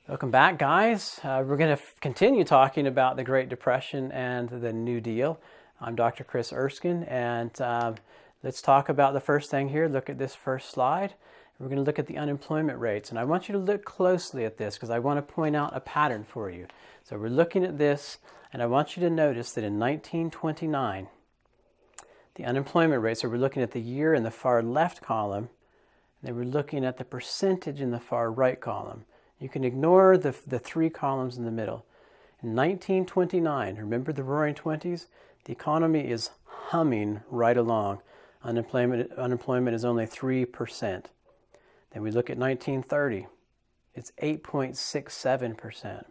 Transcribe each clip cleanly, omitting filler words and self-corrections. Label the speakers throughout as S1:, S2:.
S1: Welcome back, guys. We're going to continue talking about the Great Depression and the New Deal. I'm Dr. Chris Erskine, and let's talk about the first thing here. Look at this first slide. We're going to look at the unemployment rates, and I want you to look closely at this because I want to point out a pattern for you. So we're looking at this, and I want you to notice that in 1929, the unemployment rate, so we're looking at the year in the far left column, and then we're looking at the percentage in the far right column. You can ignore the three columns in the middle. In 1929, remember the Roaring Twenties? The economy is humming right along. Unemployment is only 3%. Then we look at 1930. It's 8.67%.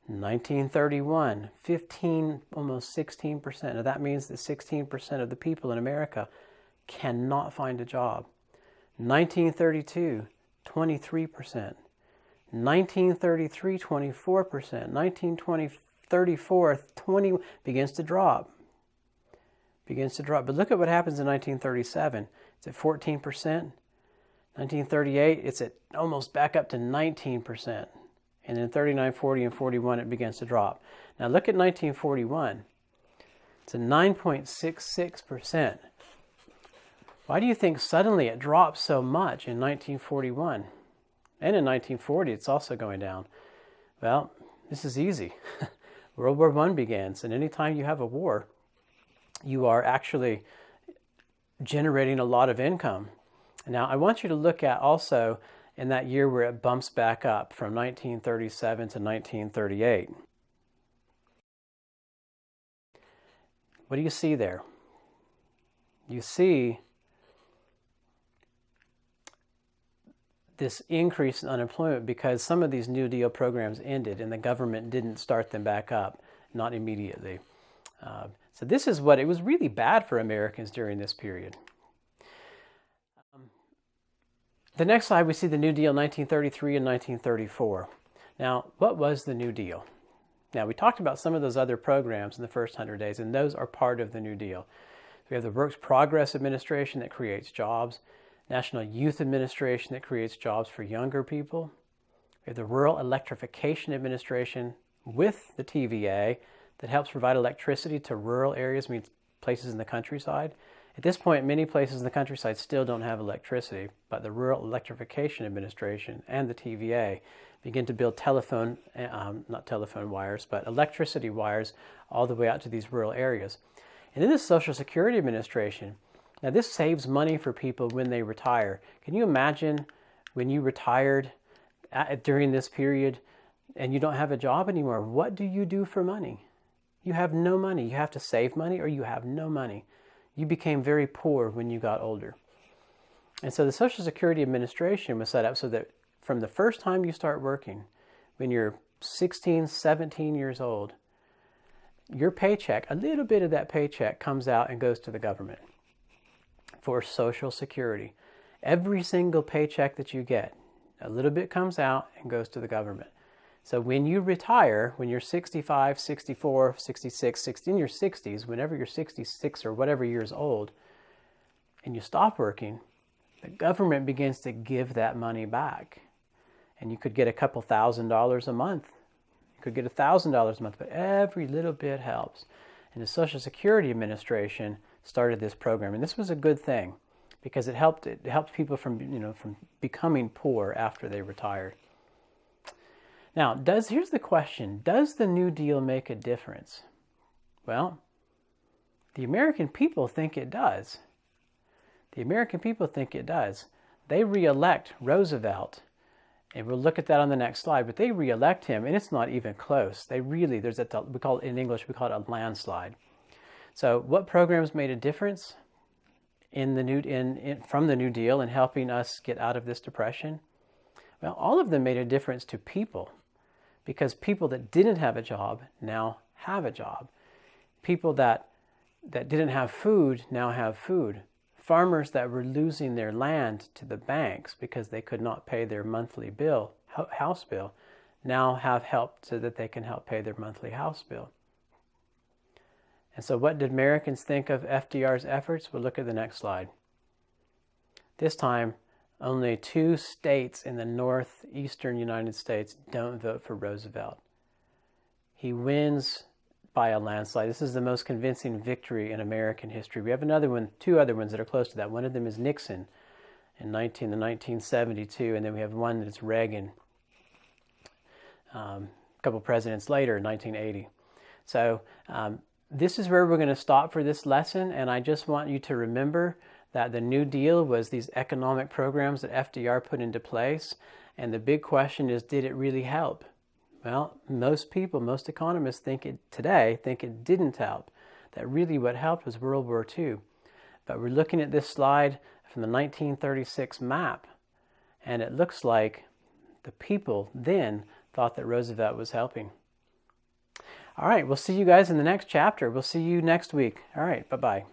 S1: 1931, 15, almost 16%. Now that means that 16% of the people in America cannot find a job. 1932, 23%. 1933, 24%. 1934, 20 begins to drop. But look at what happens in 1937. It's at 14%. 1938, it's at almost back up to 19%. And then 39, 40, and 41, it begins to drop. Now look at 1941. It's at 9.66%. Why do you think suddenly it drops so much in 1941? And in 1940, it's also going down. Well, this is easy. World War I begins, and anytime you have a war, you are actually generating a lot of income. Now, I want you to look at also in that year where it bumps back up from 1937 to 1938. What do you see there? You see this increase in unemployment because some of these New Deal programs ended and the government didn't start them back up, not immediately. So this is what, it was really bad for Americans during this period. The next slide, we see the New Deal 1933 and 1934. Now, what was the New Deal? Now, we talked about some of those other programs in the first 100 days, and those are part of the New Deal. We have the Works Progress Administration that creates jobs. National Youth Administration that creates jobs for younger people. We have the Rural Electrification Administration with the TVA that helps provide electricity to rural areas, means places in the countryside. At this point, many places in the countryside still don't have electricity, but the Rural Electrification Administration and the TVA begin to build not telephone wires, but electricity wires all the way out to these rural areas. And then the Social Security Administration. Now this saves money for people when they retire. Can you imagine when you retired during this period and you don't have a job anymore? What do you do for money? You have no money. You have to save money or you have no money. You became very poor when you got older. And so the Social Security Administration was set up so that from the first time you start working, when you're 16, 17 years old, your paycheck, a little bit of that paycheck comes out and goes to the government for Social Security. Every single paycheck that you get, a little bit comes out and goes to the government. So when you retire, when you're 65, 64, 66, 60, in your 60s, whenever you're 66 or whatever years old, and you stop working, the government begins to give that money back. And you could get a couple $1,000s a month. You could get $1,000 a month, but every little bit helps. And the Social Security Administration started this program, and this was a good thing because it helped people from becoming poor after they retired. Now, here's the question: does the New Deal make a difference? Well, the American people think it does. The American people think it does. They re-elect Roosevelt, and we'll look at that on the next slide. But they re-elect him, and it's not even close. In English we call it a landslide. So what programs made a difference from the New Deal in helping us get out of this depression? Well, all of them made a difference to people because people that didn't have a job now have a job. People that didn't have food now have food. Farmers that were losing their land to the banks because they could not pay their monthly bill, house bill, now have help so that they can help pay their monthly house bill. And so what did Americans think of FDR's efforts? We'll look at the next slide. This time, Only 2 states in the northeastern United States don't vote for Roosevelt. He wins by a landslide. This is the most convincing victory in American history. We have another one, 2 other ones that are close to that. One of them is Nixon in 1972, and then we have one that's Reagan a couple presidents later in 1980. So this is where we're going to stop for this lesson, and I just want you to remember that the New Deal was these economic programs that FDR put into place, and the big question is, did it really help? Well, most people, most economists think it didn't help, that really what helped was World War II. But we're looking at this slide from the 1936 map, and it looks like the people then thought that Roosevelt was helping. All right, we'll see you guys in the next chapter. We'll see you next week. All right, bye-bye.